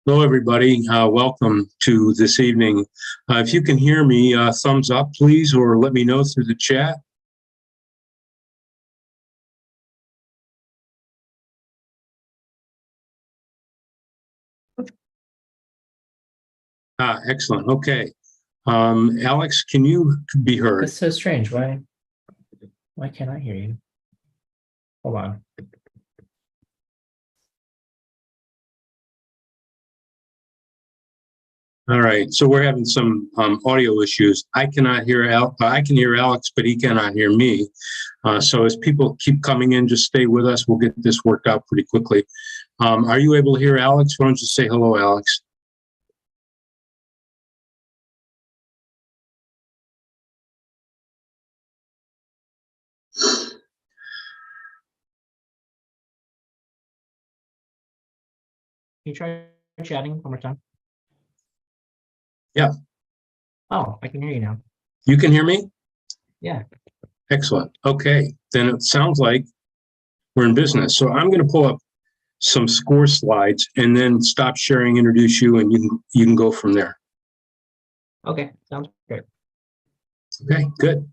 Hello, everybody. Welcome to this evening. If you can hear me, thumbs up, please, or let me know through the chat. Excellent. Okay. Alex, can you be heard? That's so strange. Why can't I hear you? Hold on. All right. So we're having some audio issues. I cannot hear I can hear Alex, but he cannot hear me. So as people keep coming in, just stay with us. We'll get this worked out pretty quickly. Are you able to hear Alex? Why don't you say hello, Alex? Can you try chatting one more time? Yeah. Oh, I can hear you now. You can hear me? Yeah. Excellent. Okay. Then it sounds like we're in business. So I'm going to pull up some score slides and then stop sharing, introduce you, and you can go from there. Okay. Sounds great. Okay, good.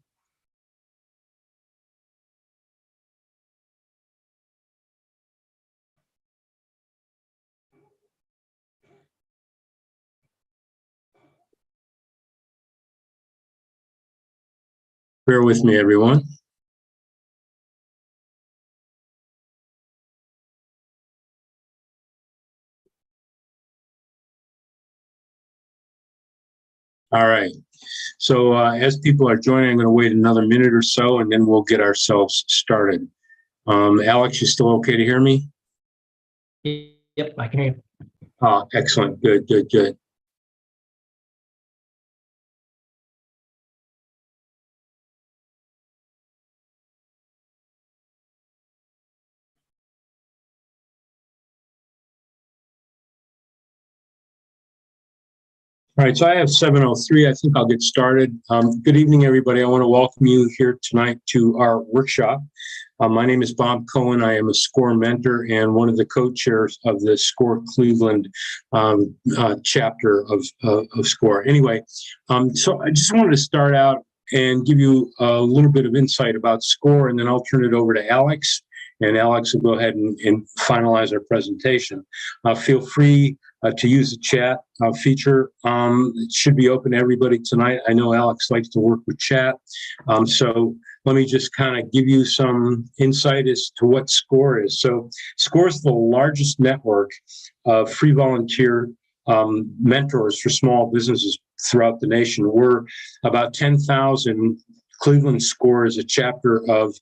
Bear with me, everyone. All right. So as people are joining, I'm going to wait another minute or so, and then we'll get ourselves started. Alex, you still okay to hear me? Yep, I can hear you. Excellent. Good, good, good. All right, so I have 7:03. I think I'll get started. Good evening, everybody. I want to welcome you here tonight to our workshop. My name is Bob Cohen. I am a SCORE mentor and one of the co-chairs of the SCORE Cleveland chapter of SCORE. Anyway, so I just wanted to start out and give you a little bit of insight about SCORE, and then I'll turn it over to Alex, and Alex will go ahead and finalize our presentation. Feel free to use the chat feature. It should be open to everybody tonight. I know Alex likes to work with chat. So let me just kind of give you some insight as to what SCORE is. So SCORE is the largest network of free volunteer mentors for small businesses throughout the nation. We're about 10,000. Cleveland SCORE is a chapter of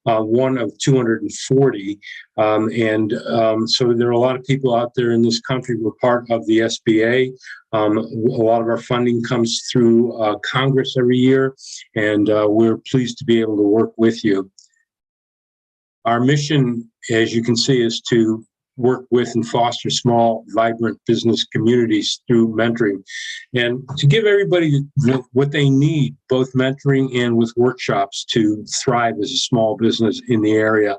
one of 240. So there are a lot of people out there in this country. We're part of the SBA. A lot of our funding comes through Congress every year, and we're pleased to be able to work with you. Our mission, as you can see, is to work with and foster small, vibrant business communities through mentoring, and to give everybody what they need, both mentoring and with workshops, to thrive as a small business in the area.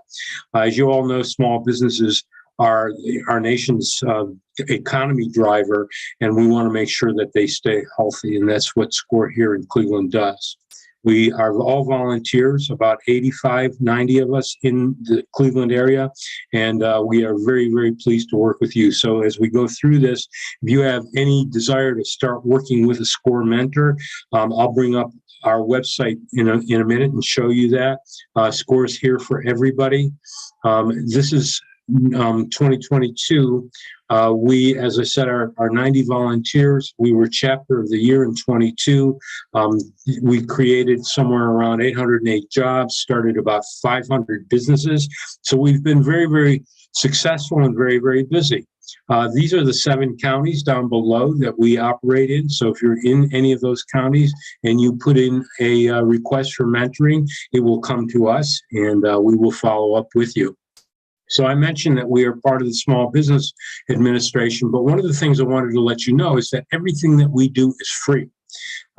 As you all know, small businesses are our nation's economy driver, and we want to make sure that they stay healthy, and that's what SCORE here in Cleveland does. We are all volunteers, about 85, 90 of us in the Cleveland area, and we are very, very pleased to work with you. So as we go through this, if you have any desire to start working with a SCORE mentor, I'll bring up our website in a minute and show you that. SCORE is here for everybody. This is 2022. We, as I said, are 90 volunteers. We were chapter of the year in 22. We created somewhere around 808 jobs, started about 500 businesses. So we've been very, very successful and very, very busy. These are the 7 counties down below that we operate in. So if you're in any of those counties and you put in a request for mentoring, it will come to us, and we will follow up with you. So I mentioned that we are part of the Small Business Administration, but one of the things I wanted to let you know is that everything that we do is free.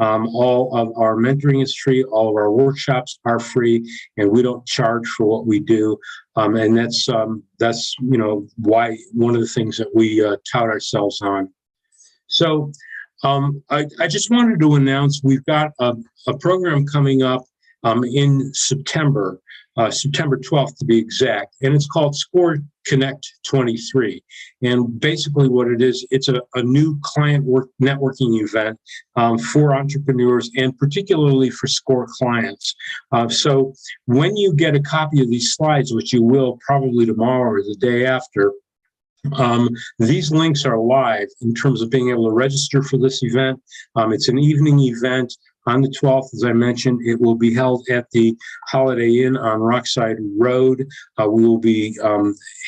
All of our mentoring is free. All of our workshops are free, and we don't charge for what we do. And that's why one of the things that we tout ourselves on. So I just wanted to announce we've got a program coming up in September, September 12th to be exact, and it's called Score Connect 23. And basically what it is, it's a new client networking event for entrepreneurs and particularly for Score clients. So when you get a copy of these slides, which you will probably tomorrow or the day after, these links are live in terms of being able to register for this event. It's an evening event on the 12th, as I mentioned. It will be held at the Holiday Inn on Rockside Road. We will be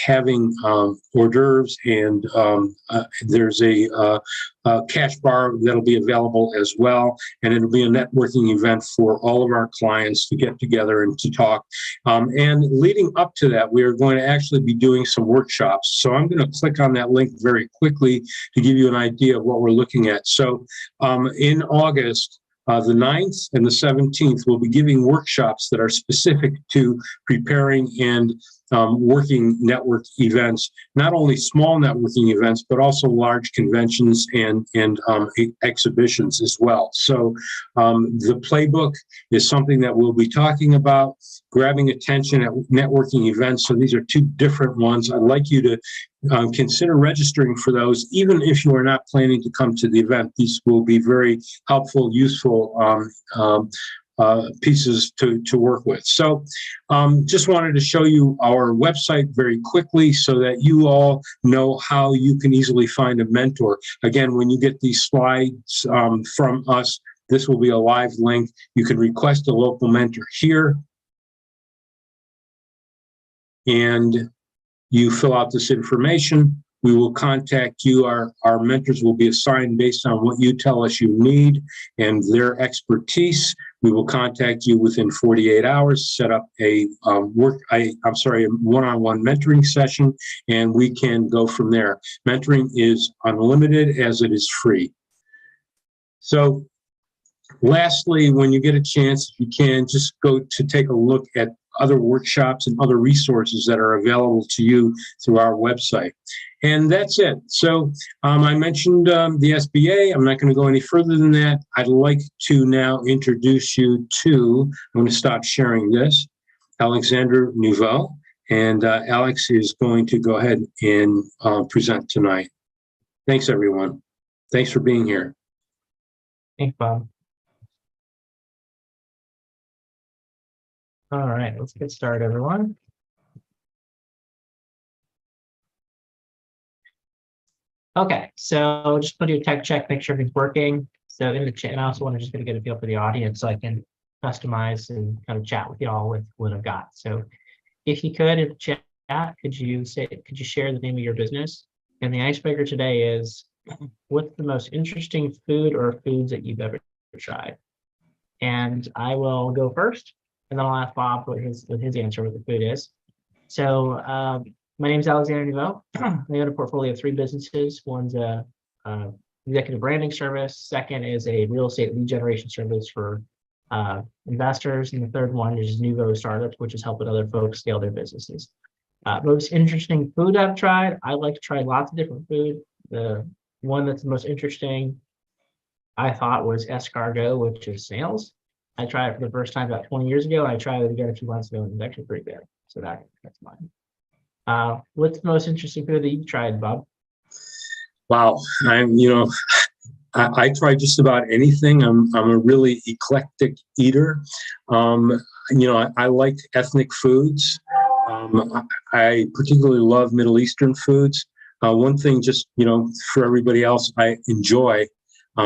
having hors d'oeuvres, and there's a cash bar that'll be available as well. And it'll be a networking event for all of our clients to get together and to talk. And leading up to that, we are going to actually be doing some workshops. So I'm going to click on that link very quickly to give you an idea of what we're looking at. So in August, the 9th and the 17th, we'll be giving workshops that are specific to preparing and working network events, not only small networking events, but also large conventions and exhibitions as well. So the playbook is something that we'll be talking about, grabbing attention at networking events. So these are two different ones. I'd like you to consider registering for those, even if you are not planning to come to the event. These will be very helpful, useful pieces to work with. So just wanted to show you our website very quickly so that you all know how you can easily find a mentor. Again, when you get these slides from us, this will be a live link. You can request a local mentor here, and you fill out this information. We will contact you. Our mentors will be assigned based on what you tell us you need and their expertise. We will contact you within 48 hours, set up a one-on-one mentoring session, and we can go from there. Mentoring is unlimited as it is free. So lastly, when you get a chance, if you can, just go to take a look at other workshops and other resources that are available to you through our website. And that's it. So I mentioned the SBA. I'm not going to go any further than that. I'd like to now introduce you to, I'm going to stop sharing this, Alexander Nouveau. And Alex is going to go ahead and present tonight. Thanks, everyone. Thanks for being here. Thanks, Bob. All right, let's get started, everyone. Okay, so just put your tech check, make sure everything's working. So in the chat, and I also want to just get a feel for the audience so I can customize and kind of chat with y'all with what I've got. So if you could in the chat, could you share the name of your business? And the icebreaker today is, what's the most interesting food or foods that you've ever tried? And I will go first, and then I'll ask Bob what his answer what the food is. So my name is Alexander Nouveau. I own a portfolio of 3 businesses. One's a executive branding service. Second is a real estate lead generation service for investors. And the third one is Nouveau Startups, which is helping other folks scale their businesses. Most interesting food I've tried. I like to try lots of different food. The one that's the most interesting, I thought, was escargot, which is snails. I tried it for the first time about 20 years ago. And I tried it again a few months ago, and it's actually pretty good. So that's mine. What's the most interesting food that you've tried, Bob? Wow, I try just about anything. I'm a really eclectic eater. I like ethnic foods. I particularly love Middle Eastern foods. One thing, just for everybody else, I enjoy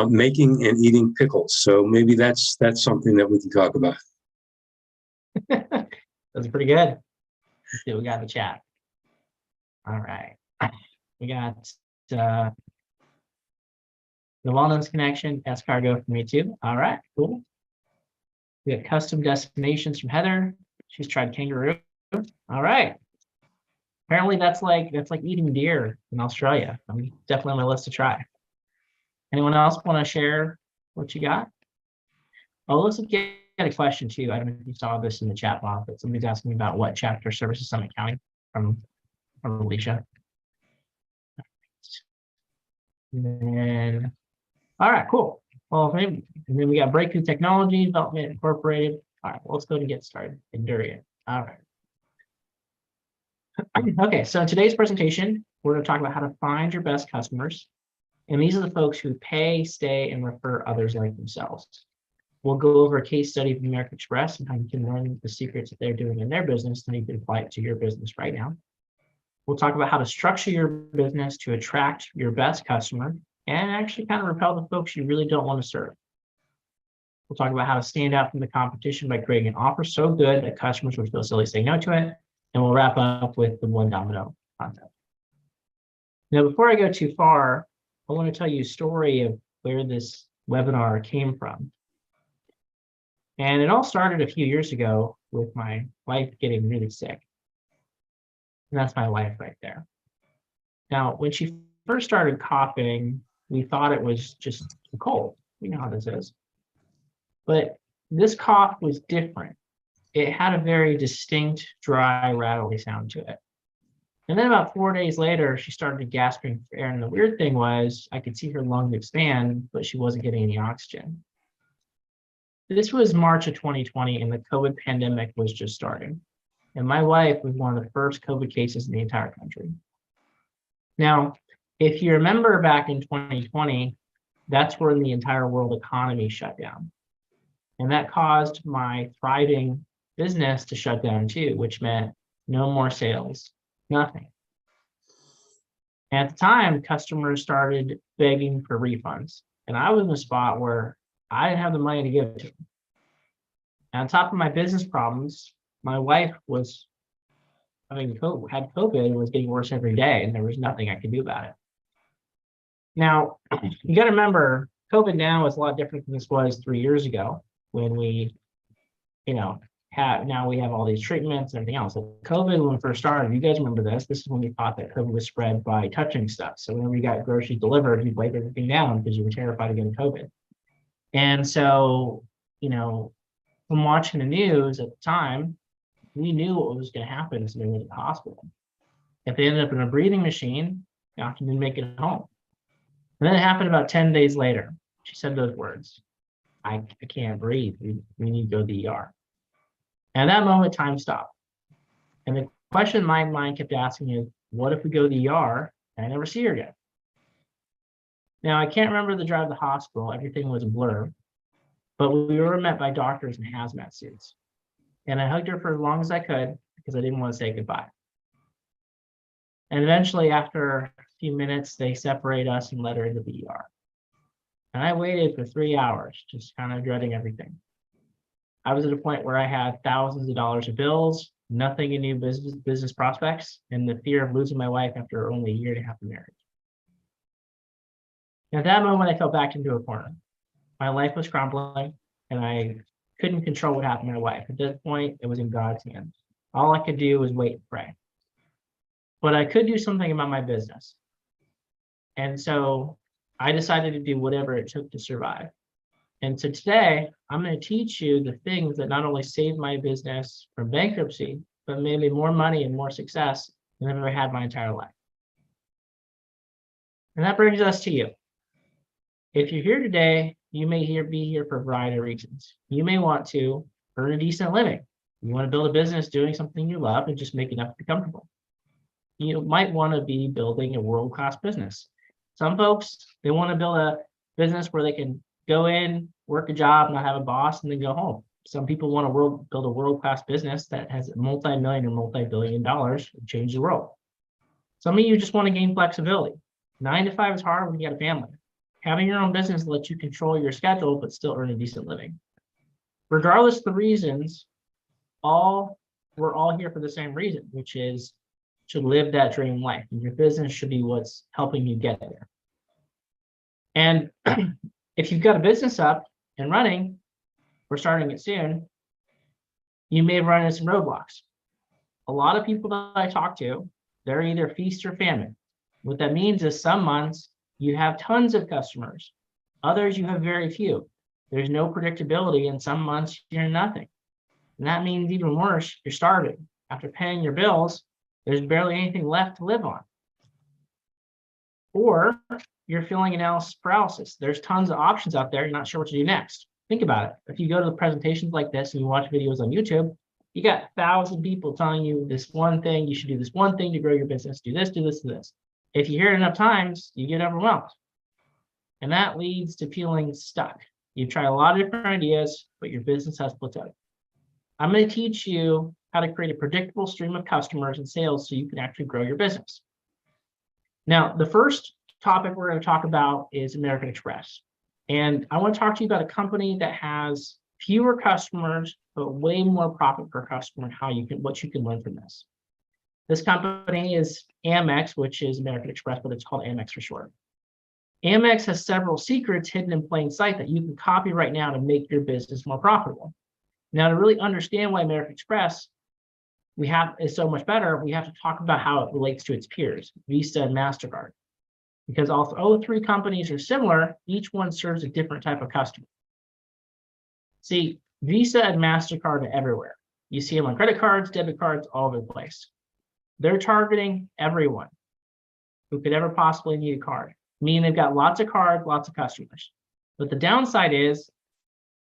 making and eating pickles. So maybe that's something that we can talk about. That's pretty good. Let's see what we got in the chat. All right. We got the Walnuts Connection, escargot for me too. All right, cool. We got custom destinations from Heather. She's tried kangaroo. All right. Apparently that's like eating deer in Australia. I'm definitely on my list to try. Anyone else want to share what you got? Oh, let's get a question too. I don't know if you saw this in the chat box, but somebody's asking me about what chapter services Summit County from Alicia. And then, all right, cool. Well, and then we got Breakthrough Technology Development Incorporated. All right, well, let's go and get started. Endurian. All right. Okay, so in today's presentation, we're going to talk about how to find your best customers. And these are the folks who pay, stay, and refer others like themselves. We'll go over a case study of American Express and how you can learn the secrets that they're doing in their business and you can apply it to your business right now. We'll talk about how to structure your business to attract your best customer and actually kind of repel the folks you really don't want to serve. We'll talk about how to stand out from the competition by creating an offer so good that customers will feel silly saying no to it. And we'll wrap up with the one domino concept. Now, before I go too far, I want to tell you a story of where this webinar came from. And it all started a few years ago with my wife getting really sick. And that's my wife right there. Now, when she first started coughing, we thought it was just a cold. You know how this is. But this cough was different. It had a very distinct, dry, rattly sound to it. And then about 4 days later, she started gasping for air. And the weird thing was, I could see her lungs expand, but she wasn't getting any oxygen. This was March of 2020, and the COVID pandemic was just starting. And my wife was one of the first COVID cases in the entire country. Now, if you remember back in 2020, that's when the entire world economy shut down. And that caused my thriving business to shut down too, which meant no more sales, nothing. And at the time, customers started begging for refunds. And I was in a spot where I didn't have the money to give it to them. And on top of my business problems, my wife was had COVID and was getting worse every day, and there was nothing I could do about it. Now, you got to remember, COVID now is a lot different than this was 3 years ago when we, now we have all these treatments and everything else. So COVID, when we first started, you guys remember this. This is when we thought that COVID was spread by touching stuff. So whenever you got groceries delivered, you'd wipe everything down because you were terrified of getting COVID. And so, from watching the news at the time, we knew what was going to happen if somebody went to the hospital. If they ended up in a breathing machine, you didn't make it home. And then it happened about 10 days later. She said those words, I can't breathe. We need to go to the ER. And at that moment, time stopped. And the question my mind kept asking is, what if we go to the ER and I never see her again? Now, I can't remember the drive to the hospital. Everything was a blur. But we were met by doctors in hazmat suits. And I hugged her for as long as I could because I didn't want to say goodbye. And eventually, after a few minutes, they separated us and led her into the ER. And I waited for 3 hours, just kind of dreading everything. I was at a point where I had thousands of dollars of bills, nothing in new business prospects, and the fear of losing my wife after only a year and a half of marriage. And at that moment, I fell back into a corner. My life was crumbling, and I couldn't control what happened to my wife. At this point, it was in God's hands. All I could do was wait and pray. But I could do something about my business. And so I decided to do whatever it took to survive. And so today, I'm going to teach you the things that not only saved my business from bankruptcy, but made me more money and more success than I've ever had my entire life. And that brings us to you. If you're here today, you may be here for a variety of reasons. You may want to earn a decent living. You want to build a business doing something you love and just make enough to be comfortable. You might want to be building a world-class business. Some folks, they want to build a business where they can go in, work a job, not have a boss, and then go home. Some people want to build a world-class business that has multi-million or multi-billion dollars and change the world. Some of you just want to gain flexibility. 9 to 5 is hard when you got a family. Having your own business lets you control your schedule, but still earn a decent living. Regardless of the reasons, we're all here for the same reason, which is to live that dream life. And your business should be what's helping you get there. And if you've got a business up and running, we're starting it soon, you may run into some roadblocks. A lot of people that I talk to, they're either feast or famine. What that means is some months you have tons of customers. Others you have very few. There's no predictability. In some months, you're nothing. And that means even worse, you're starving. After paying your bills, there's barely anything left to live on. Or you're feeling analysis paralysis. There's tons of options out there. You're not sure what to do next. Think about it. If you go to the presentations like this and you watch videos on YouTube, you got 1,000 people telling you this one thing, you should do this one thing to grow your business, do this, do this, do this. If you hear it enough times, you get overwhelmed. And that leads to feeling stuck. You've tried a lot of different ideas, but your business has plateaued. I'm going to teach you how to create a predictable stream of customers and sales so you can actually grow your business. Now, the first topic we're going to talk about is American Express. And I want to talk to you about a company that has fewer customers, but way more profit per customer and what you can learn from this. This company is Amex, which is American Express, but it's called Amex for short. Amex has several secrets hidden in plain sight that you can copy right now to make your business more profitable. Now, to really understand why American Express is so much better, we have to talk about how it relates to its peers, Visa and MasterCard. Because although three companies are similar, each one serves a different type of customer. See, Visa and MasterCard are everywhere. You see them on credit cards, debit cards, all over the place. They're targeting everyone who could ever possibly need a card, meaning they've got lots of cards, lots of customers. But the downside is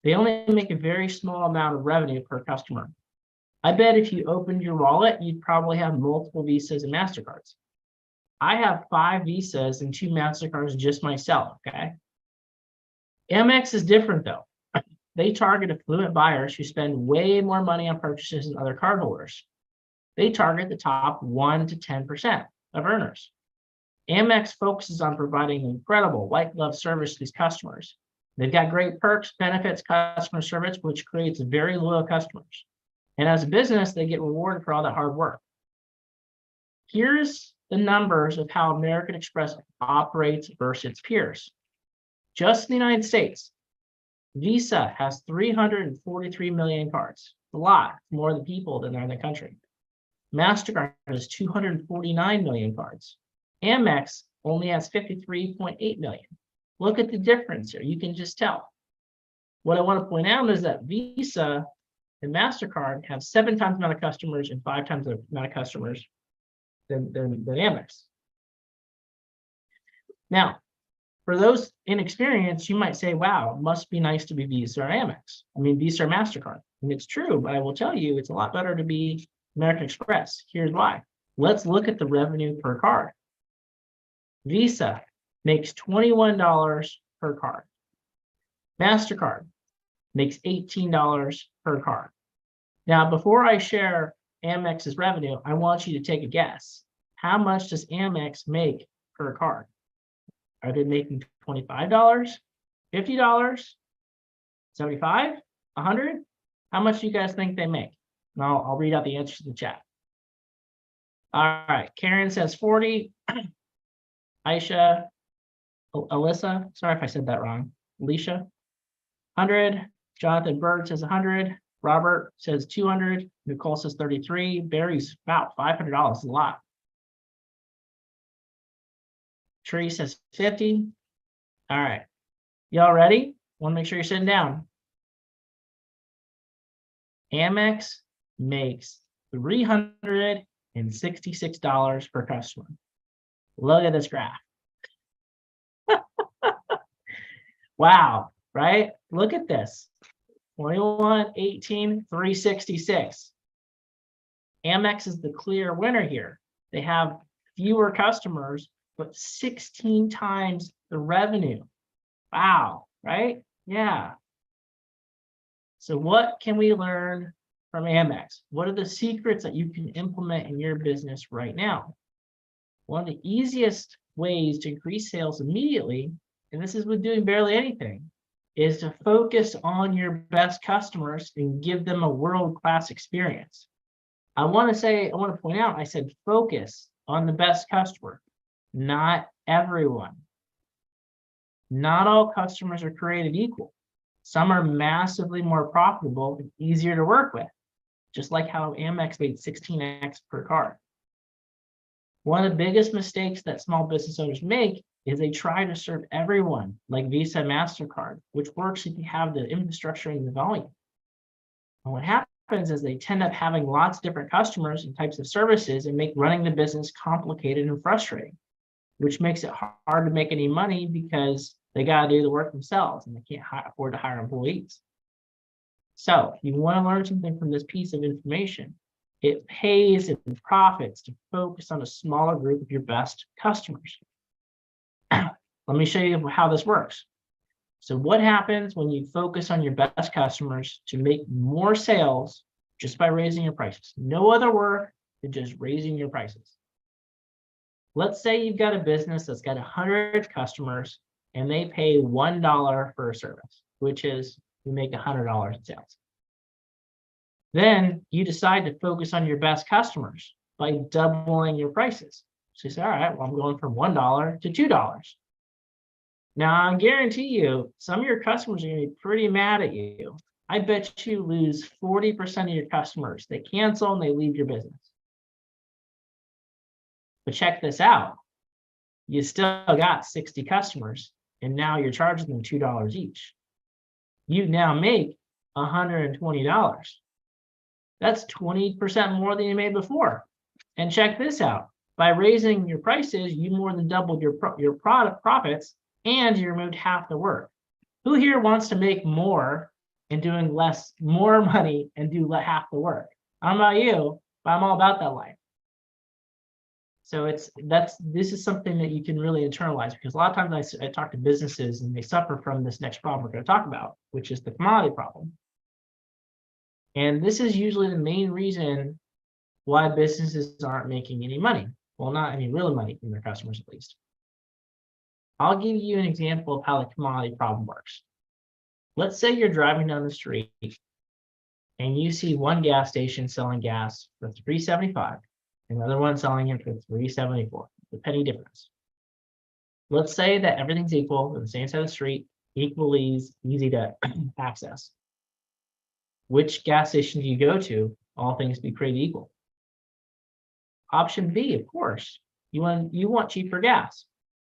they only make a very small amount of revenue per customer. I bet if you opened your wallet, you'd probably have multiple Visas and MasterCards. I have 5 Visas and 2 MasterCards just myself, okay? Amex is different though. They target affluent buyers who spend way more money on purchases than other cardholders. They target the top 1 to 10% of earners. Amex focuses on providing incredible white glove service to these customers. They've got great perks, benefits, customer service, which creates very loyal customers. And as a business, they get rewarded for all that hard work. Here's the numbers of how American Express operates versus its peers. Just in the United States, Visa has 343 million cards. A lot more than people than are in the country. MasterCard has 249 million cards. Amex only has 53.8 million. Look at the difference here. You can just tell. What I want to point out is that Visa and MasterCard have 7 times the amount of customers and 5 times the amount of customers than Amex. Now, for those inexperienced, you might say, wow, it must be nice to be Visa or Amex. I mean, Visa or MasterCard. And it's true, but I will tell you, it's a lot better to be American Express. Here's why. Let's look at the revenue per card. Visa makes $21 per card. MasterCard makes $18 per card. Now, before I share Amex's revenue, I want you to take a guess. How much does Amex make per card? Are they making $25, $50, $75, $100? How much do you guys think they make? And I'll read out the answers in the chat. All right, Karen says 40. Aisha, Alyssa, sorry if I said that wrong. Alicia, 100. Jonathan Bird says 100. Robert says 200. Nicole says 33. Barry's about $500, a lot. Tree says 50. All right. Y'all ready? Want to make sure you're sitting down. Amex makes $366 per customer. Look at this graph. Wow, right? Look at this. 21, 18, 366. Amex is the clear winner here. They have fewer customers, but 16 times the revenue. Wow, right? Yeah. So what can we learn from Amex? What are the secrets that you can implement in your business right now? One of the easiest ways to increase sales immediately, and this is with doing barely anything, is to focus on your best customers and give them a world-class experience. I want to point out, I said focus on the best customer, not everyone. Not all customers are created equal. Some are massively more profitable and easier to work with, just like how Amex made 16x per card. One of the biggest mistakes that small business owners make is they try to serve everyone like Visa, MasterCard, which works if you have the infrastructure and the volume. And what happens is they tend up having lots of different customers and types of services and make running the business complicated and frustrating, which makes it hard to make any money because they got to do the work themselves and they can't afford to hire employees. So if you want to learn something from this piece of information, it pays and profits to focus on a smaller group of your best customers. Let me show you how this works. So what happens when you focus on your best customers to make more sales just by raising your prices? No other work than just raising your prices. Let's say you've got a business that's got 100 customers and they pay $1 for a service, which is you make $100 in sales. Then you decide to focus on your best customers by doubling your prices. So you say, all right, well, I'm going from $1 to $2. Now, I guarantee you, some of your customers are going to be pretty mad at you. I bet you lose 40% of your customers. They cancel and they leave your business. But check this out. You still got 60 customers, and now you're charging them $2 each. You now make $120. That's 20% more than you made before. And check this out. By raising your prices, you more than doubled your product profits, and you removed half the work. Who here wants to make more and doing more money and do half the work? I don't know about you, but I'm all about that life. So this is something that you can really internalize, because a lot of times I talk to businesses and they suffer from this next problem we're going to talk about, which is the commodity problem. And this is usually the main reason why businesses aren't making any money. Well, not any real money from their customers, at least. I'll give you an example of how the commodity problem works. Let's say you're driving down the street and you see one gas station selling gas for $3.75, another one selling it for $3.74, the penny difference. Let's say that everything's equal on the same side of the street, equally easy to access. Which gas station do you go to, all things be created equal? Option B, of course, you want cheaper gas.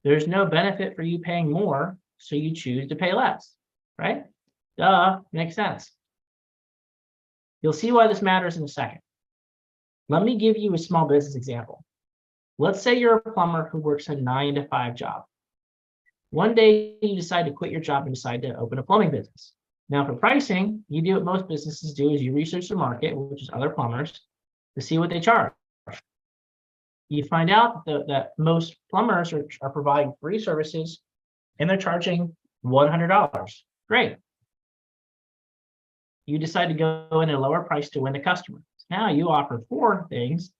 There's no benefit for you paying more, so you choose to pay less, right? Duh, makes sense. You'll see why this matters in a second. Let me give you a small business example. Let's say you're a plumber who works a 9-to-5 job. One day you decide to quit your job and decide to open a plumbing business. Now for pricing, you do what most businesses do is you research the market, which is other plumbers, to see what they charge. You find out that most plumbers are providing free services and they're charging $100. Great. You decide to go in at a lower price to win the customer. Now you offer 4 things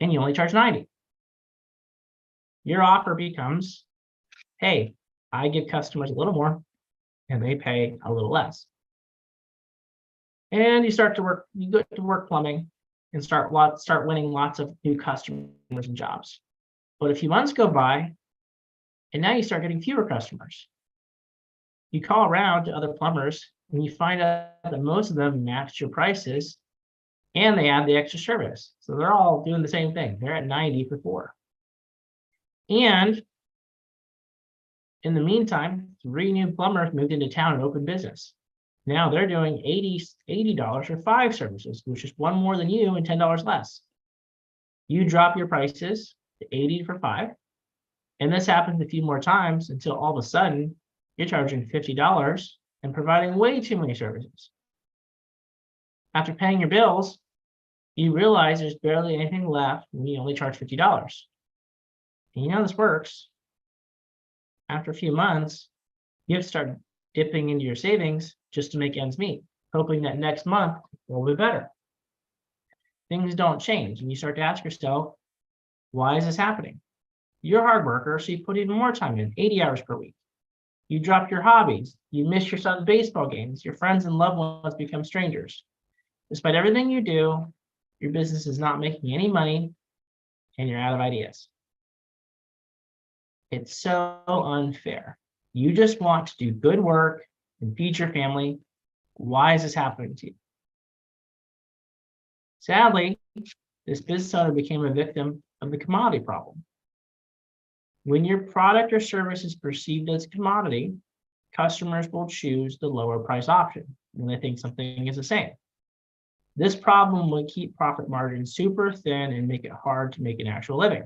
and you only charge $90. Your offer becomes, hey, I give customers a little more and they pay a little less. And you go to work plumbing and start winning lots of new customers and jobs. But a few months go by and now you start getting fewer customers. You call around to other plumbers and you find out that most of them match your prices and they add the extra service. So they're all doing the same thing. They're at 90 for 4. And in the meantime, 3 new plumbers moved into town and opened business. Now they're doing $80 for 5 services, which is 1 more than you and $10 less. You drop your prices to 80 for 5. And this happens a few more times until all of a sudden you're charging $50 and providing way too many services. After paying your bills, you realize there's barely anything left when you only charge $50. And you know how this works. After a few months, you have to start dipping into your savings just to make ends meet, hoping that next month will be better. Things don't change, and you start to ask yourself, why is this happening? You're a hard worker, so you put even more time in, 80 hours per week. You drop your hobbies. You miss your son's baseball games. Your friends and loved ones become strangers. Despite everything you do, your business is not making any money, and you're out of ideas. It's so unfair. You just want to do good work and feed your family. Why is this happening to you? Sadly, this business owner became a victim of the commodity problem. When your product or service is perceived as a commodity, customers will choose the lower price option when they think something is the same. This problem will keep profit margins super thin and make it hard to make an actual living.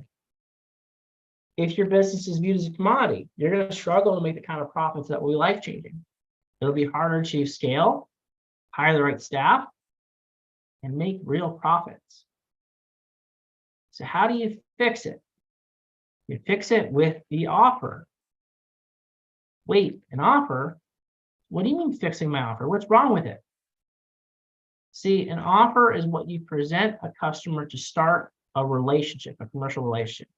If your business is viewed as a commodity, you're going to struggle to make the kind of profits that will be life-changing. It'll be harder to scale, hire the right staff, and make real profits. So how do you fix it? You fix it with the offer. Wait, an offer? What do you mean fixing my offer? What's wrong with it? See, an offer is what you present a customer to start a relationship, a commercial relationship.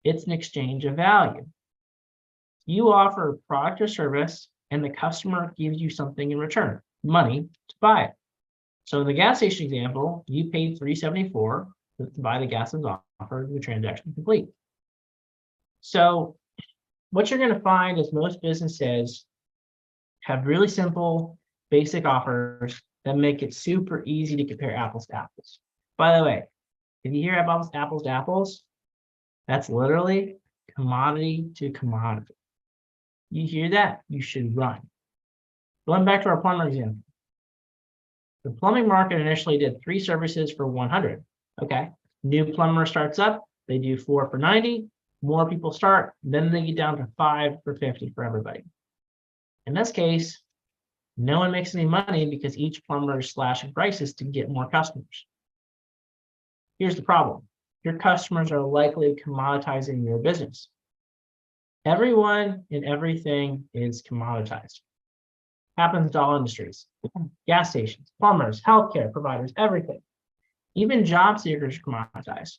It's an exchange of value. You offer a product or service, and the customer gives you something in return, money to buy it. So in the gas station example, you paid $3.74 to buy the gas that was offered, the transaction complete. So what you're going to find is most businesses have really simple, basic offers that make it super easy to compare apples to apples. By the way, if you hear apples to apples, that's literally commodity to commodity. You hear that, you should run. Going back to our plumber example. The plumbing market initially did 3 services for 100. Okay, new plumber starts up, they do 4 for 90. More people start, then they get down to 5 for 50 for everybody. In this case, no one makes any money because each plumber is slashing prices to get more customers. Here's the problem. Your customers are likely commoditizing your business. Everyone and everything is commoditized. Happens to all industries. Gas stations, plumbers, healthcare providers, everything. Even job seekers are commoditized.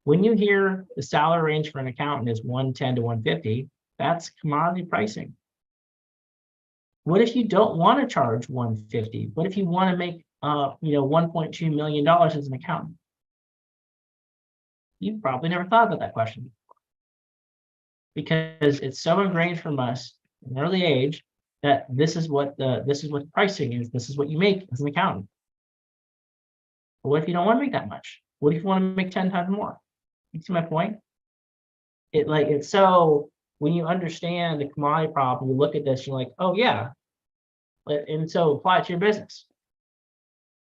When you hear the salary range for an accountant is 110 to 150, that's commodity pricing. What if you don't want to charge 150? What if you want to make $1.2 million as an accountant? You've probably never thought about that question because it's so ingrained from us in an early age that this is what pricing is. This is what you make as an accountant. But what if you don't want to make that much? What if you want to make 10 times more? You see my point? It's so when you understand the commodity problem, you look at this, you're like, oh yeah. And so apply it to your business.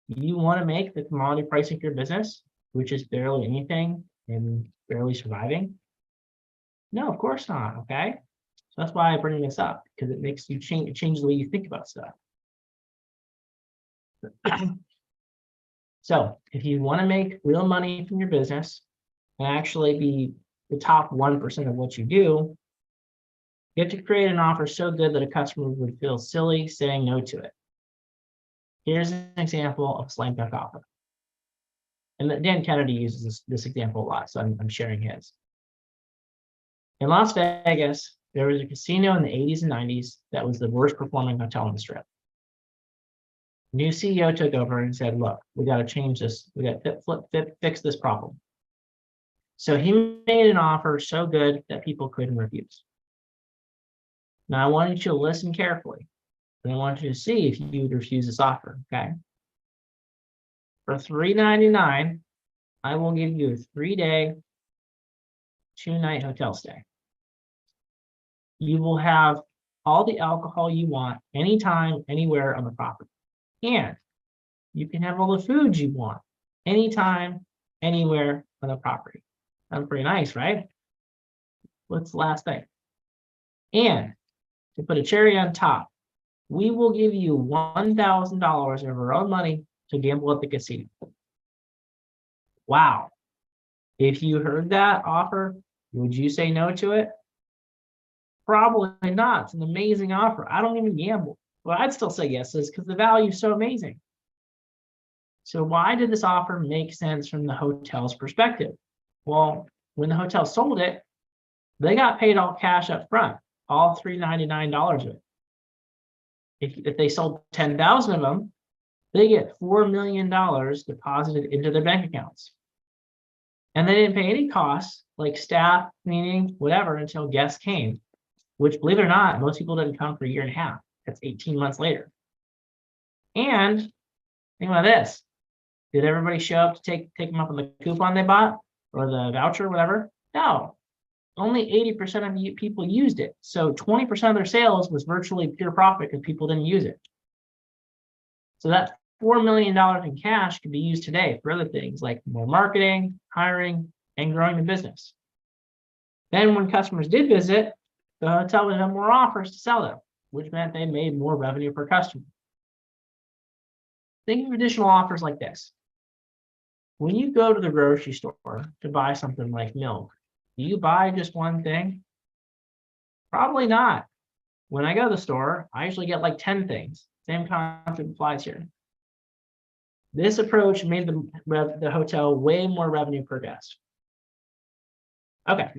You want to make the commodity pricing for your business, which is barely anything and barely surviving? No, of course not. Okay. So that's why I bring this up, because it makes you change, it changes the way you think about stuff. So if you want to make real money from your business and actually be the top 1% of what you do, you have to create an offer so good that a customer would feel silly saying no to it. Here's an example of a slam dunk offer. And Dan Kennedy uses this example a lot, so I'm sharing his. In Las Vegas, there was a casino in the 80s and 90s that was the worst performing hotel on the strip. New CEO took over and said, look, we got to change this. We got to fix this problem. So he made an offer so good that people couldn't refuse. Now I want you to listen carefully, and I want you to see if you would refuse this offer, okay? For $399, I will give you a 3-day, 2-night hotel stay. You will have all the alcohol you want, anytime, anywhere on the property. And you can have all the foods you want, anytime, anywhere on the property. Sounds pretty nice, right? What's the last thing? And to put a cherry on top, we will give you $1,000 of our own money to gamble at the casino. Wow. If you heard that offer, would you say no to it? Probably not. It's an amazing offer. I don't even gamble. Well, I'd still say yes, because the value is so amazing. So why did this offer make sense from the hotel's perspective? Well, when the hotel sold it, they got paid all cash up front, all $399 of it. If they sold 10,000 of them, they get $4 million deposited into their bank accounts. And they didn't pay any costs like staff, cleaning, whatever, until guests came, which, believe it or not, most people didn't come for a year and a half. That's 18 months later. And think about this. Did everybody show up to take them up on the coupon they bought? or the voucher, whatever? No, only 80% of people used it. So 20% of their sales was virtually pure profit because people didn't use it. So that $4 million in cash could be used today for other things like more marketing, hiring, and growing the business. Then when customers did visit, the hotel would have more offers to sell them, which meant they made more revenue per customer. Think of additional offers like this. When you go to the grocery store to buy something like milk, do you buy just one thing? Probably not. When I go to the store, I usually get like 10 things. Same concept applies here. This approach made the hotel way more revenue per guest. Okay.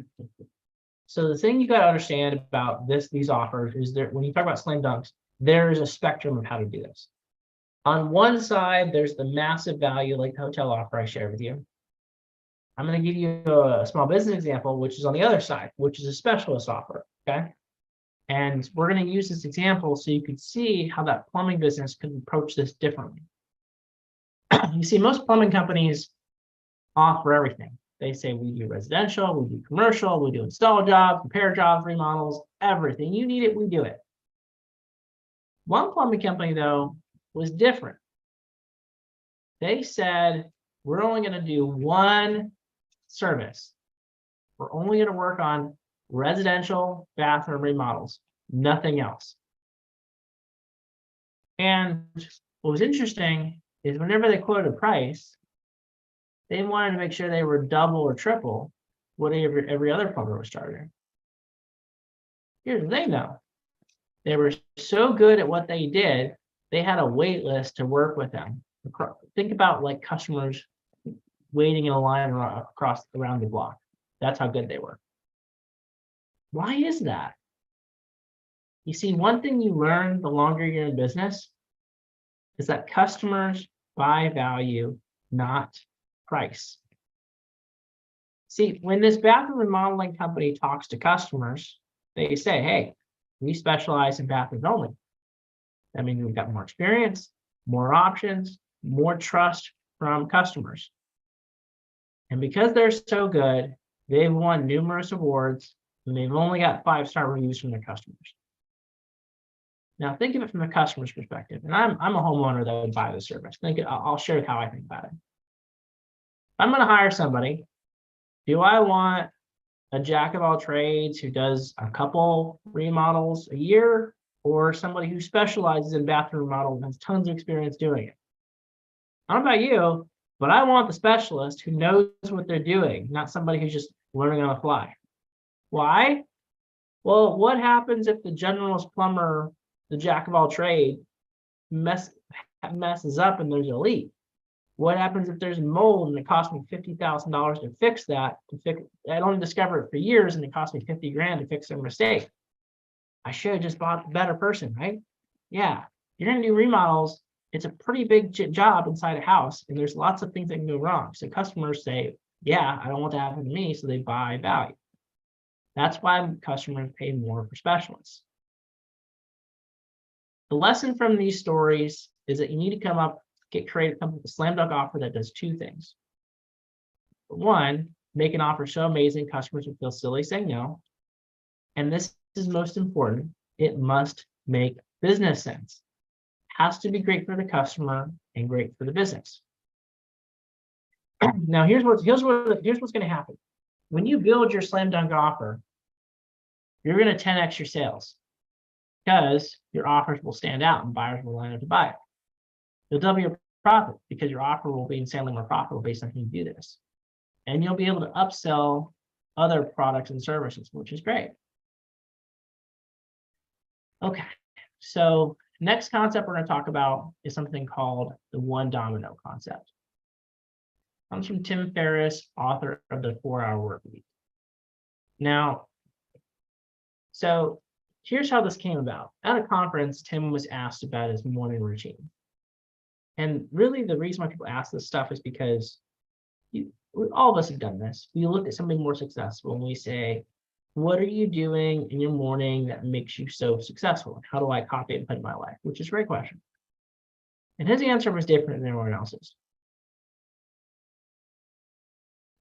So the thing you got to understand about these offers is that when you talk about slam dunks, there's a spectrum of how to do this. On one side, there's the massive value like the hotel offer I shared with you. I'm going to give you a small business example, which is on the other side, which is a specialist offer, okay? And we're going to use this example so you can see how that plumbing business could approach this differently. You see, most plumbing companies offer everything. They say we do residential, we do commercial, we do install jobs, repair jobs, remodels, everything. You need it, we do it. One plumbing company, though, was different. They said, we're only going to do one service. We're only going to work on residential bathroom remodels, nothing else. And what was interesting is whenever they quoted a price, they wanted to make sure they were double or triple what every other plumber was charging. Here's the thing though. They were so good at what they did, they had a wait list to work with them. Think about like customers waiting in a line around the block. That's how good they were. Why is that? You see, one thing you learn the longer you're in business is that customers buy value, not price. See, when this bathroom remodeling company talks to customers, they say, hey, we specialize in bathrooms only. That means we've got more experience, more options, more trust from customers. And because they're so good, they've won numerous awards and they've only got 5-star reviews from their customers. Now think of it from the customer's perspective. And I'm a homeowner that would buy the service. I'll share how I think about it. I'm going to hire somebody. Do I want a jack of all trades who does a couple remodels a year, or somebody who specializes in bathroom remodels and has tons of experience doing it? I don't know about you, but I want the specialist who knows what they're doing, not somebody who's just learning on the fly. Why? Well, what happens if the generalist plumber, the jack of all trade, messes up and there's a leak? What happens if there's mold and it costs me $50,000 to fix that? I don't discover it for years and it cost me 50 grand to fix their mistake. I should have just bought the better person, right? Yeah, you're gonna do remodels. It's a pretty big job inside a house, and there's lots of things that can go wrong. So customers say, yeah, I don't want that to happen to me, so they buy value. That's why customers pay more for specialists. The lesson from these stories is that you need to get creative, come up with a slam dunk offer that does two things. One, make an offer so amazing customers will feel silly saying no. And this is most important, it must make business sense. It has to be great for the customer and great for the business. Now here's what's going to happen. When you build your slam dunk offer, you're going to 10x your sales because your offers will stand out and buyers will line up to buy it. You'll double your profit because your offer will be insanely more profitable based on how you do this. And you'll be able to upsell other products and services, which is great. Okay, so next concept we're going to talk about is something called the one domino concept. It comes from Tim Ferriss, author of the 4-Hour Workweek. Now, so here's how this came about. At a conference, Tim was asked about his morning routine. And really the reason why people ask this stuff is because all of us have done this. We look at somebody more successful and we say, what are you doing in your morning that makes you so successful? How do I copy it and put it in my life? Which is a great question. And his answer was different than everyone else's.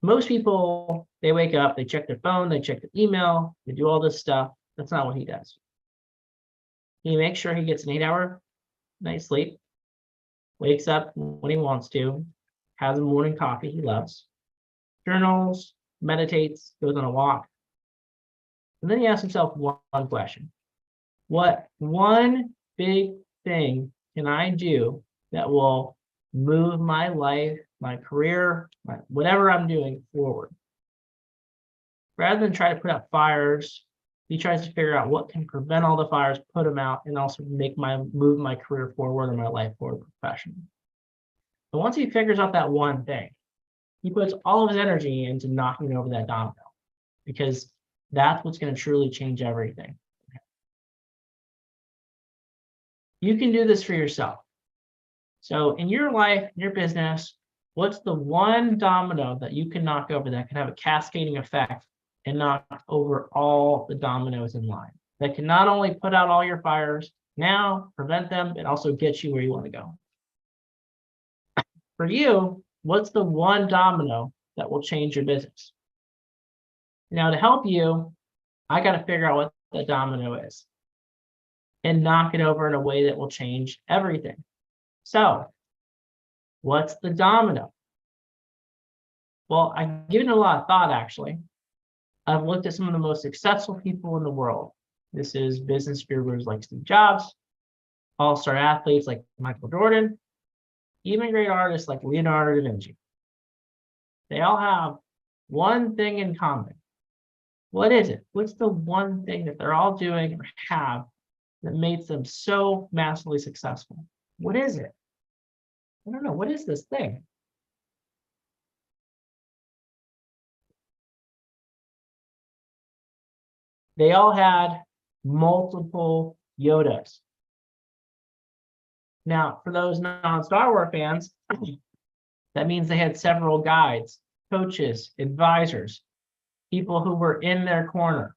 Most people, they wake up, they check their phone, they check their email, they do all this stuff. That's not what he does. He makes sure he gets an 8-hour night sleep, wakes up when he wants to, has a morning coffee he loves, journals, meditates, goes on a walk. And then he asks himself one question. What one big thing can I do that will move my life, my career, whatever I'm doing forward? Rather than try to put out fires, he tries to figure out what can prevent all the fires, put them out, and also move my career forward and my life forward professionally. But once he figures out that one thing, he puts all of his energy into knocking over that domino, because that's what's going to truly change everything. You can do this for yourself. So in your life, in your business, what's the one domino that you can knock over that can have a cascading effect and knock over all the dominoes in line? That can not only put out all your fires now, prevent them, but also get you where you want to go. For you, what's the one domino that will change your business? Now, to help you, I got to figure out what the domino is and knock it over in a way that will change everything. So, what's the domino? Well, I've given it a lot of thought, actually. I've looked at some of the most successful people in the world. This is business gurus like Steve Jobs, all-star athletes like Michael Jordan, even great artists like Leonardo da Vinci. They all have one thing in common. What is it? What's the one thing that they're all doing or have that makes them so massively successful? What is it? I don't know. What is this thing? They all had multiple Yodas. Now, for those non-Star Wars fans, that means they had several guides, coaches, advisors, people who were in their corner,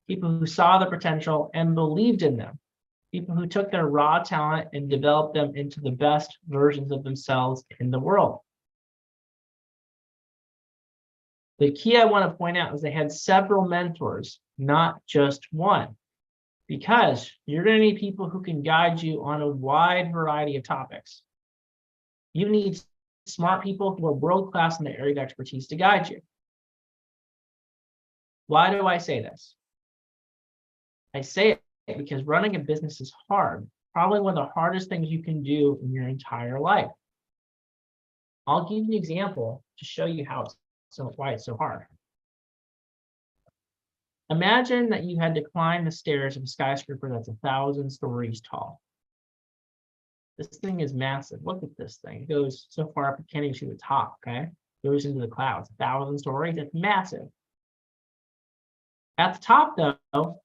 people who saw the potential and believed in them, people who took their raw talent and developed them into the best versions of themselves in the world. The key I want to point out is they had several mentors, not just one, because you're going to need people who can guide you on a wide variety of topics. You need smart people who are world-class in their area of expertise to guide you. Why do I say this? I say it because running a business is hard, probably one of the hardest things you can do in your entire life. I'll give you an example to show you why it's so hard. Imagine that you had to climb the stairs of a skyscraper that's 1,000 stories tall. This thing is massive. Look at this thing. It goes so far up, you can't even see the top, okay? It goes into the clouds, 1,000 stories. It's massive. At the top, though,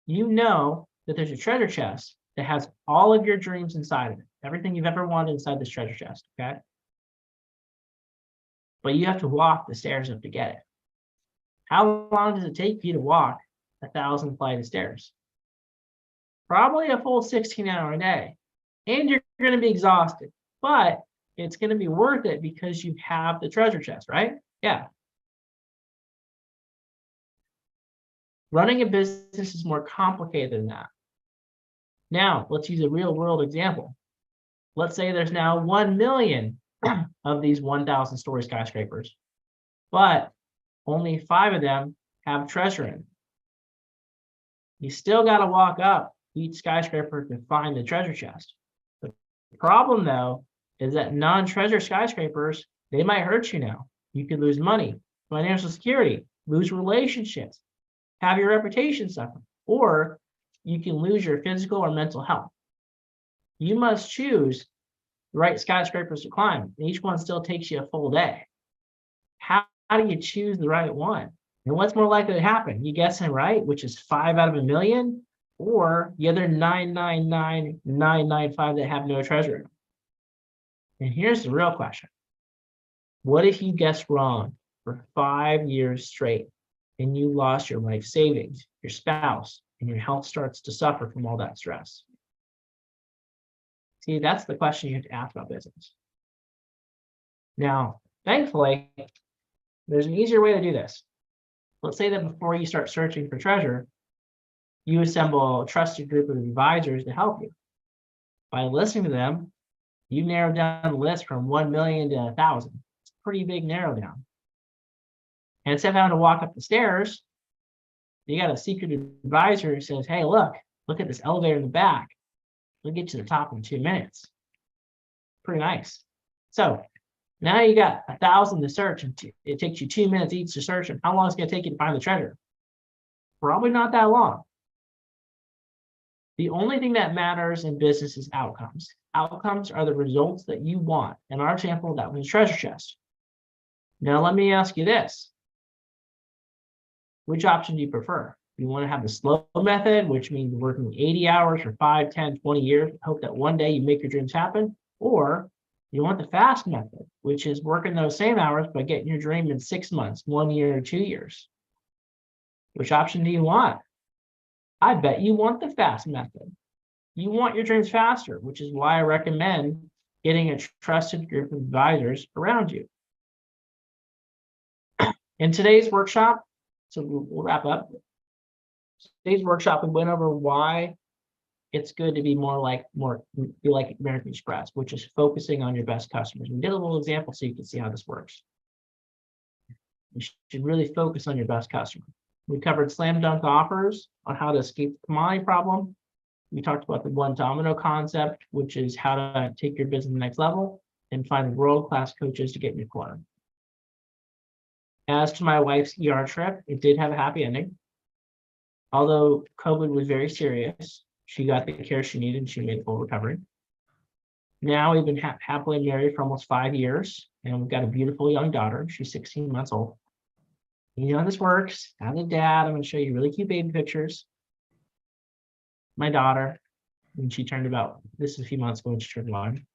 you know that there's a treasure chest that has all of your dreams inside of it. Everything you've ever wanted inside this treasure chest, okay? But you have to walk the stairs up to get it. How long does it take for you to walk 1,000 flight of stairs? Probably a full 16-hour day. And you're going to be exhausted, but it's going to be worth it because you have the treasure chest, right? Yeah. Running a business is more complicated than that. Now, let's use a real world example. Let's say there's now 1 million of these 1,000 story skyscrapers, but only 5 of them have treasure in them. You still got to walk up each skyscraper to find the treasure chest. The problem, though, is that non-treasure skyscrapers, they might hurt you now. You could lose money, financial security, lose relationships, have your reputation suffer, or you can lose your physical or mental health. You must choose the right skyscrapers to climb. Each one still takes you a full day. How do you choose the right one? And what's more likely to happen? You guessing right, which is 5 out of 1 million, or the other 999,995 that have no treasure in them? And here's the real question. What if you guessed wrong for 5 years straight and you lost your life savings, your spouse, and your health starts to suffer from all that stress? See, that's the question you have to ask about business. Now, thankfully, There's an easier way to do this. Let's say that before you start searching for treasure, you assemble a trusted group of advisors to help you. By listening to them, you narrow down the list from 1 million to 1,000. It's a pretty big narrow down. And instead of having to walk up the stairs, you got a secret advisor who says, hey, look at this elevator in the back. We'll get to the top in 2 minutes. Pretty nice. So now you got 1,000 to search, and it takes you 2 minutes each to search. And how long is it going to take you to find the treasure? Probably not that long. The only thing that matters in business is outcomes. Outcomes are the results that you want. In our example, that was a treasure chest. Now, let me ask you this. Which option do you prefer? You want to have the slow method, which means working 80 hours for 5, 10, 20 years, hope that one day you make your dreams happen, or you want the fast method, which is working those same hours but getting your dream in 6 months, 1 year, or 2 years. Which option do you want? I bet you want the fast method. You want your dreams faster, which is why I recommend getting a trusted group of advisors around you. In today's workshop, so we'll wrap up. Today's workshop, we went over why it's good to be be like American Express, which is focusing on your best customers. We did a little example so you can see how this works. You should really focus on your best customer. We covered slam dunk offers on how to escape the commodity problem. We talked about the one domino concept, which is how to take your business to the next level and find world-class coaches to get in your corner. As to my wife's ER trip, it did have a happy ending. Although COVID was very serious, she got the care she needed and she made a full recovery. Now we've been happily married for almost 5 years, and we've got a beautiful young daughter. She's 16 months old. You know how this works. As a dad, I'm going to show you really cute baby pictures. My daughter, when she turned this is a few months ago when she turned 1.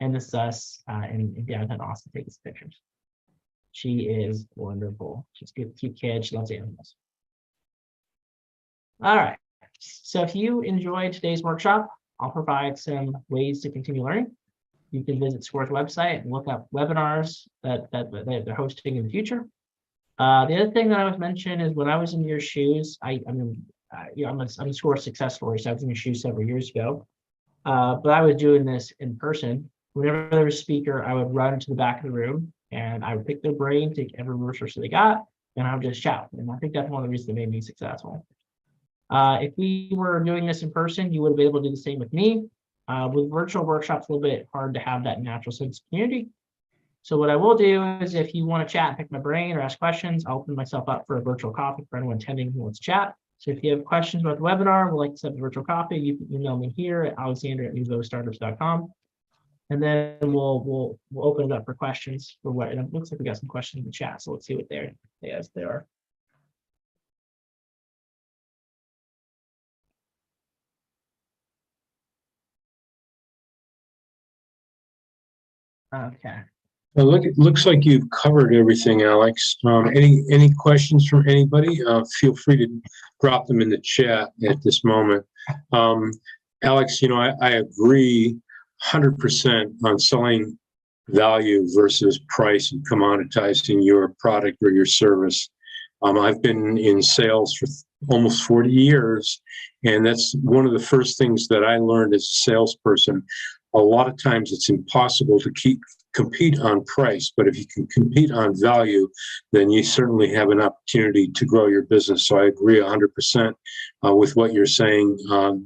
And this is us in downtown Austin taking pictures. She is wonderful. She's a good, cute kid. She loves animals. All right. So if you enjoyed today's workshop, I'll provide some ways to continue learning. You can visit SCORE's website and look up webinars that they're hosting in the future. The other thing that I was mentioning is when I was in your shoes, I'm a SCORE success story, so I was in your shoes several years ago. But I was doing this in person. Whenever there was a speaker, I would run to the back of the room and I would pick their brain, take every resource they got, and I would just shout. And I think that's one of the reasons that made me successful. If we were doing this in person, you would be able to do the same with me. With virtual workshops, a little bit hard to have that natural sense of community. So what I will do is if you want to chat and pick my brain or ask questions, I'll open myself up for a virtual coffee for anyone attending who wants to chat. So if you have questions about the webinar, would like to set up a virtual coffee, you can email me here at alexander@newsvostartups.com. And then we'll open it up for questions for what, and it looks like we got some questions in the chat. So let's see what they are. Okay. Well, it looks like you've covered everything, Alex. Any questions from anybody? Feel free to drop them in the chat at this moment. Alex, I agree 100% on selling value versus price and commoditizing your product or your service. I've been in sales for almost 40 years, and that's one of the first things that I learned as a salesperson. A lot of times it's impossible to compete on price, but if you can compete on value, then you certainly have an opportunity to grow your business. So I agree 100% with what you're saying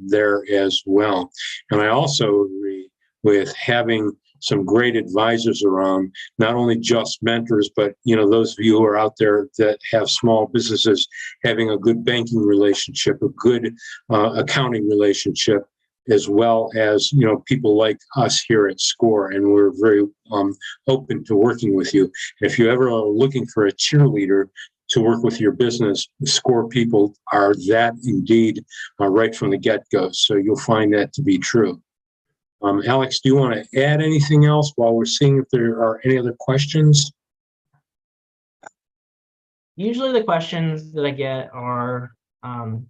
there as well. And I also agree with having some great advisors around, not only just mentors, but those of you who are out there that have small businesses, having a good banking relationship, a good accounting relationship, as well as people like us here at SCORE, and we're very open to working with you. If you ever are looking for a cheerleader to work with your business, SCORE people are that indeed right from the get-go. So you'll find that to be true. Alex, do you want to add anything else while we're seeing if there are any other questions? Usually the questions that I get are, I'm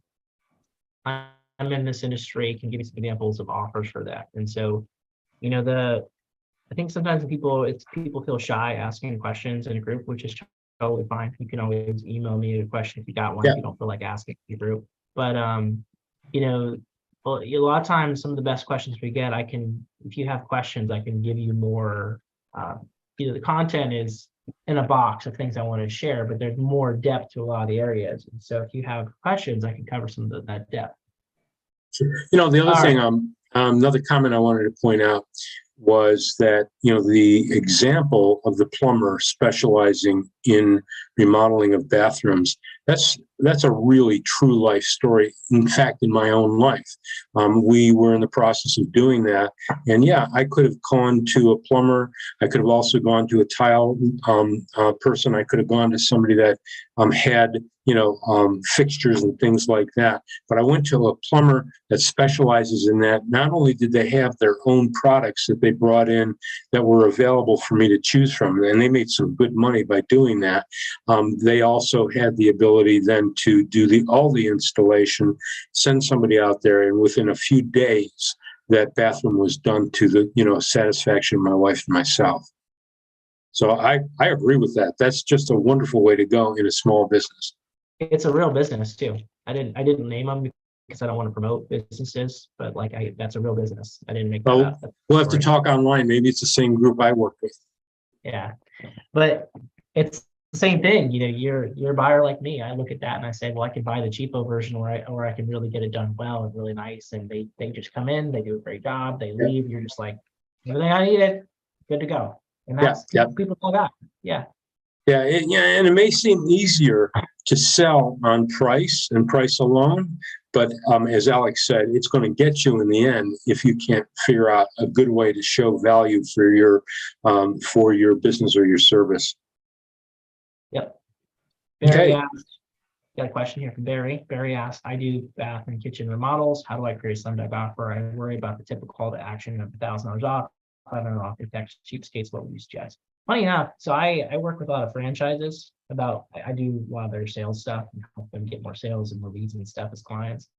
in this industry, can you give me some examples of offers for that? And so, the I think sometimes people feel shy asking questions in a group, which is totally fine. You can always email me a question if you got one, Yeah. if you don't feel like asking in a group. But you know, well, a lot of times some of the best questions we get, if you have questions, I can give you more. The content is in a box of things I want to share, but there's more depth to a lot of the areas. And so if you have questions, I can cover some of that depth. The other All thing, right. another comment I wanted to point out was that, the example of the plumber specializing in remodeling of bathrooms, that's a really true life story. In fact, in my own life, we were in the process of doing that. And yeah, I could have gone to a plumber. I could have also gone to a tile person. I could have gone to somebody that had, fixtures and things like that. But I went to a plumber that specializes in that. Not only did they have their own products that they brought in that were available for me to choose from, and they made some good money by doing that, they also had the ability then to do all the installation, send somebody out there, and within a few days, that bathroom was done to the satisfaction of my wife and myself. So I agree with that. That's just a wonderful way to go in a small business. It's a real business too. I didn't name them because I don't want to promote businesses, but that's a real business. I didn't make that Well, up. we'll have to talk online. Maybe it's the same group I work with. Yeah, but it's the same thing. You're a buyer like me. I look at that and I say, well, I can buy the cheapo version, or I can really get it done well and really nice. And they just come in, they do a great job, they leave. You're just like, everything I needed, good to go. And that's people know that. Yeah. Yeah, and it may seem easier to sell on price and price alone, but as Alex said, it's going to get you in the end if you can't figure out a good way to show value for your business or your service. Yep. Barry Okay. asked, got a question here from Barry. Barry asked, I do bath and kitchen remodels. How do I create some type of offer? I worry about the typical call to action of $1,000 off. I don't know if that's cheapskates, what we suggest. Funny enough, so I work with a lot of franchises. I do a lot of their sales stuff and help them get more sales and more leads and stuff as clients.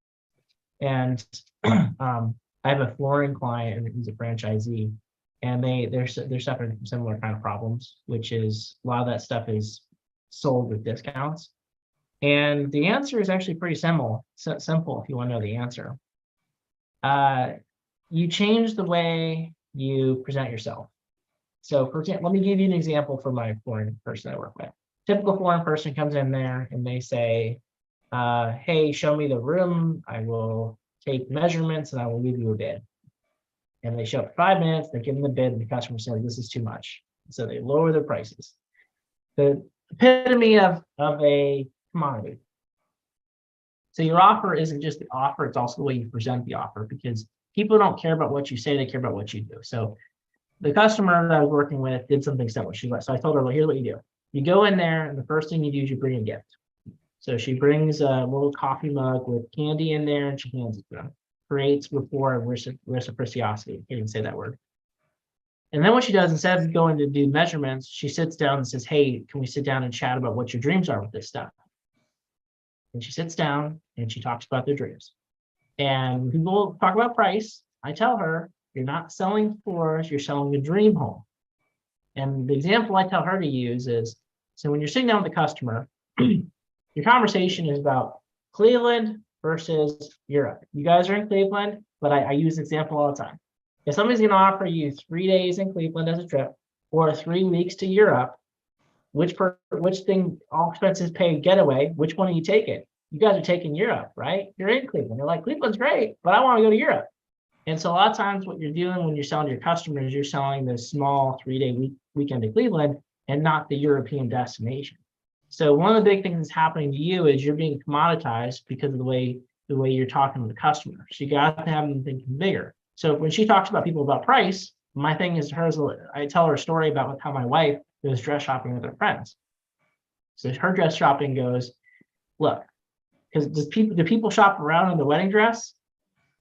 And I have a flooring client who's a franchisee, and they're suffering from similar kind of problems, which is a lot of that stuff is sold with discounts. And the answer is actually pretty simple if you want to know the answer. You change the way you present yourself. So for example, let me give you an example for my flooring person I work with. Typical flooring person comes in there and they say, hey, show me the room. I will take measurements and I will give you a bid. And they show up for 5 minutes, they give them the bid, and the customer says, this is too much. So they lower their prices. The epitome of a commodity. So your offer isn't just the offer, it's also the way you present the offer, because people don't care about what you say, they care about what you do. So the customer that I was working with did something similar. So I told her, well, here's what you do. You go in there, and the first thing you do is you bring a gift. So she brings a little coffee mug with candy in there, and she hands it to them. Creates rapport and reciprocity. Can't even say that word. And then what she does, instead of going to do measurements, she sits down and says, hey, can we sit down and chat about what your dreams are with this stuff? And she sits down and she talks about their dreams. And when people talk about price, I tell her, you're not selling floors, you're selling a dream home. And the example I tell her to use is, so when you're sitting down with the customer, your conversation is about Cleveland versus Europe. You guys are in Cleveland, but I use this example all the time. If somebody's going to offer you 3 days in Cleveland as a trip or 3 weeks to Europe, which thing, all expenses paid getaway, which one are you taking? You guys are taking Europe, right? You're in Cleveland. You're like, Cleveland's great, but I want to go to Europe. And so a lot of times what you're doing when you're selling to your customers, you're selling the small 3-day weekend to Cleveland and not the European destination. So one of the big things that's happening to you is you're being commoditized because of the way you're talking to the customer. So you got to have them thinking bigger. So when she talks about people about price, my thing is hers. I tell her a story about how my wife goes dress shopping with her friends. So her dress shopping goes, look, because do people shop around in the wedding dress?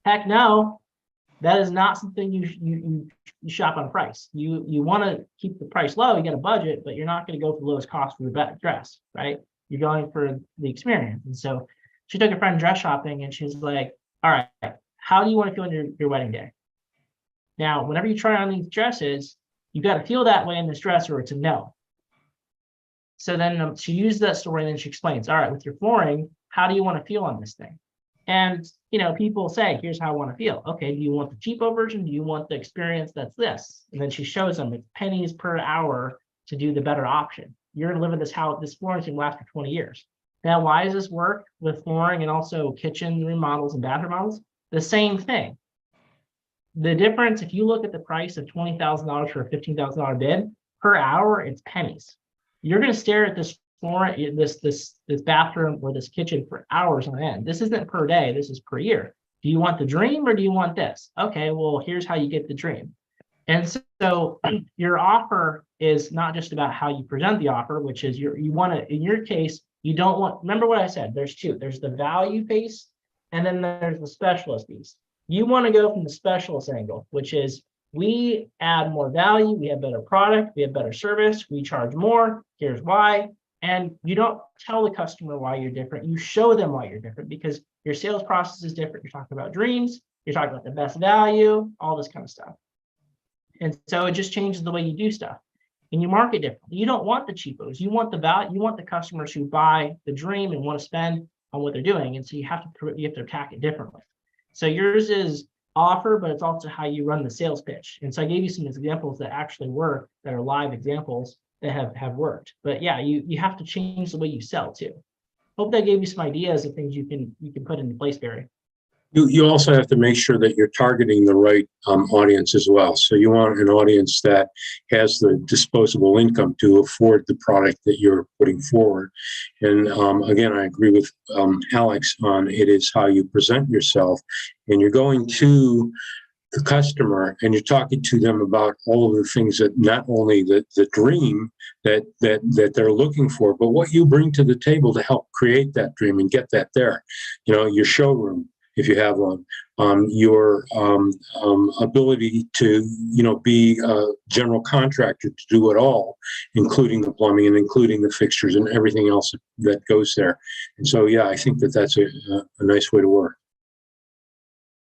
Heck no. That is not something you shop on price. You want to keep the price low, you get a budget, but you're not going to go for the lowest cost for the best dress, right? You're going for the experience. And so she took a friend dress shopping and she's like, all right, how do you want to feel on your wedding day? Now, whenever you try on these dresses, You got to feel that way in this dress or it's a no. So then she used that story and then she explains, all right, with your flooring, how do you want to feel on this thing? And, people say, here's how I want to feel. Okay, do you want the cheapo version? Do you want the experience that's this? And then she shows them it's pennies per hour to do the better option. You're going to live in this house, this flooring can last for 20 years. Now, why does this work with flooring and also kitchen remodels and bathroom remodels? The same thing. The difference, if you look at the price of $20,000 for a $15,000 bid, per hour, it's pennies. You're going to stare at this flooring, this bathroom or this kitchen for hours on end. This isn't per day, this is per year. Do you want the dream or do you want this? Okay, well, here's how you get the dream. And so your offer is not just about how you present the offer, which is you want to, in your case, you don't want, remember what I said, there's two, there's the value piece and then there's the specialist piece. You want to go from the specialist angle, which is we add more value, we have better product, we have better service, we charge more, here's why. And you don't tell the customer why you're different, you show them why you're different because your sales process is different. You're talking about dreams, you're talking about the best value, all this kind of stuff. And so it just changes the way you do stuff. And you market differently. You don't want the cheapos, you want the value, you want the customers who buy the dream and want to spend on what they're doing. And so you have to attack it differently. So yours is offer, but it's also how you run the sales pitch. And so I gave you some examples that actually work, that are live examples that have worked. But yeah, you have to change the way you sell too. Hope that gave you some ideas of things you can put into place, Barry. You also have to make sure that you're targeting the right audience as well. So you want an audience that has the disposable income to afford the product that you're putting forward. And again, I agree with Alex on it is how you present yourself. And you're going to the customer and you're talking to them about all of the things that not only the dream that they're looking for, but what you bring to the table to help create that dream and get that there. Your showroom, if you have one, your ability to, be a general contractor to do it all, including the plumbing and including the fixtures and everything else that goes there. And so, yeah, I think that's a nice way to work.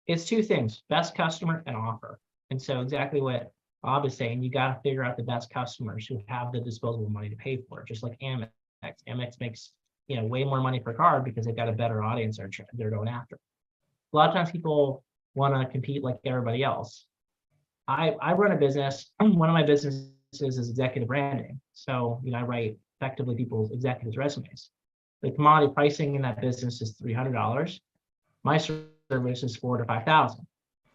It's two things, best customer and offer. And so exactly what Bob is saying, you got to figure out the best customers who have the disposable money to pay for it, just like Amex. Amex makes way more money per card because they've got a better audience they're going after. A lot of times people want to compete like everybody else. I run a business. One of my businesses is executive branding. So, I write effectively people's executives' resumes. The commodity pricing in that business is $300. My service is $4,000 to $5,000.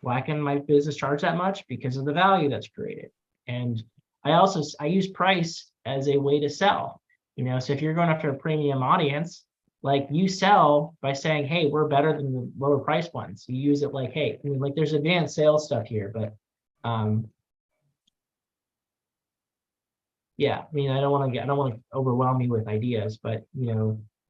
Why can my business charge that much? Because of the value that's created. And I use price as a way to sell. So if you're going after a premium audience, like you sell by saying, hey, we're better than the lower price ones. You use it like, hey, there's advanced sales stuff here, but yeah, I don't want to overwhelm you with ideas, but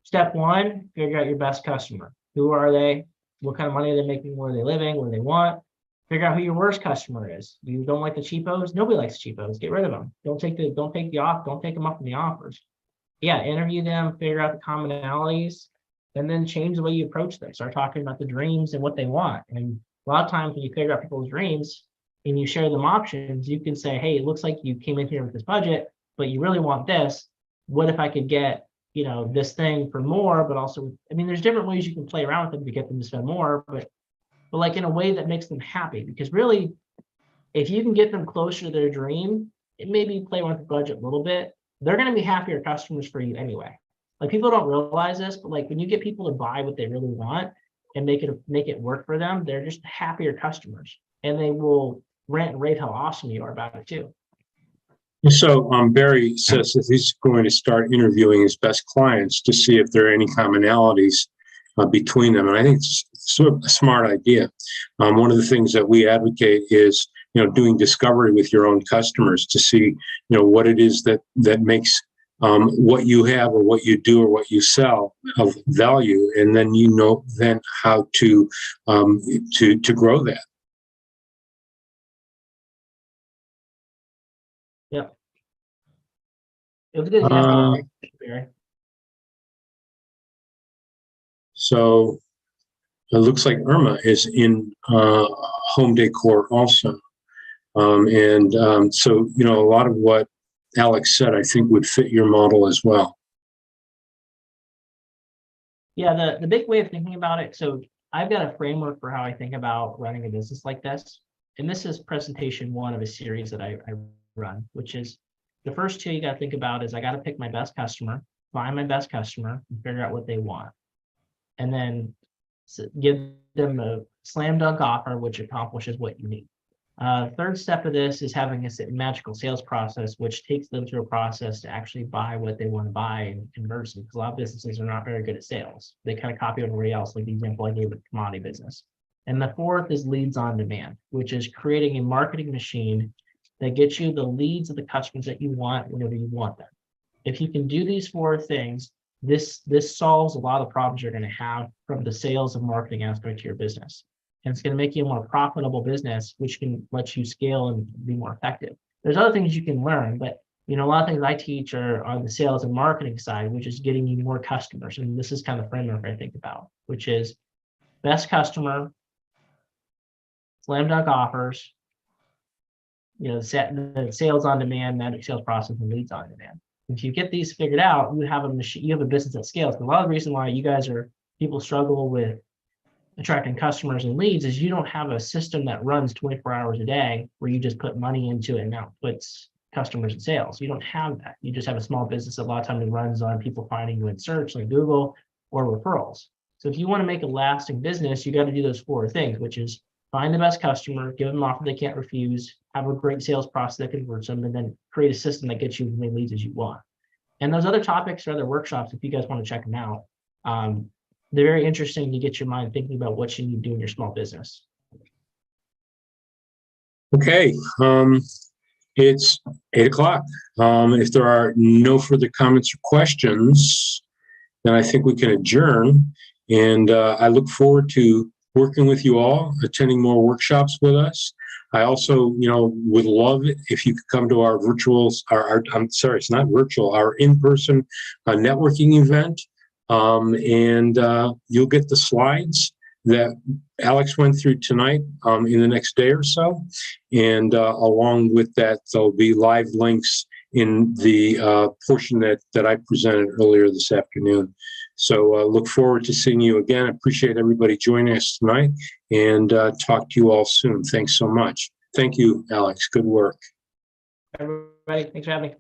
step one, figure out your best customer. Who are they? What kind of money are they making? Where are they living? What do they want? Figure out who your worst customer is. You don't like the cheapos? Nobody likes cheapos. Get rid of them. Don't take them up in the offers. Yeah, interview them, figure out the commonalities, and then change the way you approach them. Start talking about the dreams and what they want. And a lot of times when you figure out people's dreams and you share them options, you can say, hey, it looks like you came in here with this budget, but you really want this. What if I could get, this thing for more, but also, there's different ways you can play around with them to get them to spend more, but like in a way that makes them happy. Because really, if you can get them closer to their dream, it maybe play with the budget a little bit, they're going to be happier customers for you anyway. Like people don't realize this, but like when you get people to buy what they really want and make it work for them, they're just happier customers, and they will rant and rave how awesome you are about it too. So Barry says that he's going to start interviewing his best clients to see if there are any commonalities between them, and I think it's sort of a smart idea. One of the things that we advocate is doing discovery with your own customers to see what it is that makes what you have or what you do or what you sell of value, and then then how to grow that. Yeah. It was a good example, Barry. So it looks like Irma is in home decor also. So, you know, a lot of what Alex said, I think would fit your model as well. Yeah, the big way of thinking about it, so I've got a framework for how I think about running a business like this. And this is presentation one of a series that I run, which is the first two you got to think about is I got to pick my best customer, find my best customer, and figure out what they want. And then give them a slam dunk offer, which accomplishes what you need. Third step of this is having a magical sales process, which takes them through a process to actually buy what they want to buy and convert them. Because a lot of businesses are not very good at sales. They kind of copy everybody else, like the example I gave with the commodity business. And the fourth is leads on demand, which is creating a marketing machine that gets you the leads of the customers that you want whenever you want them. If you can do these four things, this solves a lot of the problems you're going to have from the sales and marketing aspect to your business. And it's going to make you a more profitable business, which can let you scale and be more effective. There's other things you can learn, but you know, a lot of things I teach are on the sales and marketing side, which is getting you more customers. And this is kind of the framework I think about, which is best customer, slam dunk offers, you know, the sales on demand, magic sales process, and leads on demand. If you get these figured out, you have a machine, you have a business that scales. And a lot of the reason why you guys people struggle with attracting customers and leads is you don't have a system that runs 24 hours a day where you just put money into it and outputs customers and sales. You don't have that. You just have a small business. A lot of times it runs on people finding you in search like Google or referrals. So if you want to make a lasting business, you got to do those four things, which is find the best customer, give them an offer they can't refuse, have a great sales process that converts them, and then create a system that gets you as many leads as you want. And those other topics or other workshops, if you guys want to check them out, they're very interesting to get your mind thinking about what you need to do in your small business. Okay, it's 8 o'clock. If there are no further comments or questions, then I think we can adjourn. And I look forward to working with you all, attending more workshops with us. I also, you know, would love it if you could come to our I'm sorry, it's not virtual, our in-person networking event. You'll get the slides that Alex went through tonight in the next day or so. And along with that, there'll be live links in the portion that I presented earlier this afternoon. So look forward to seeing you again. I appreciate everybody joining us tonight and talk to you all soon. Thanks so much. Thank you, Alex. Good work. Everybody, thanks for having me.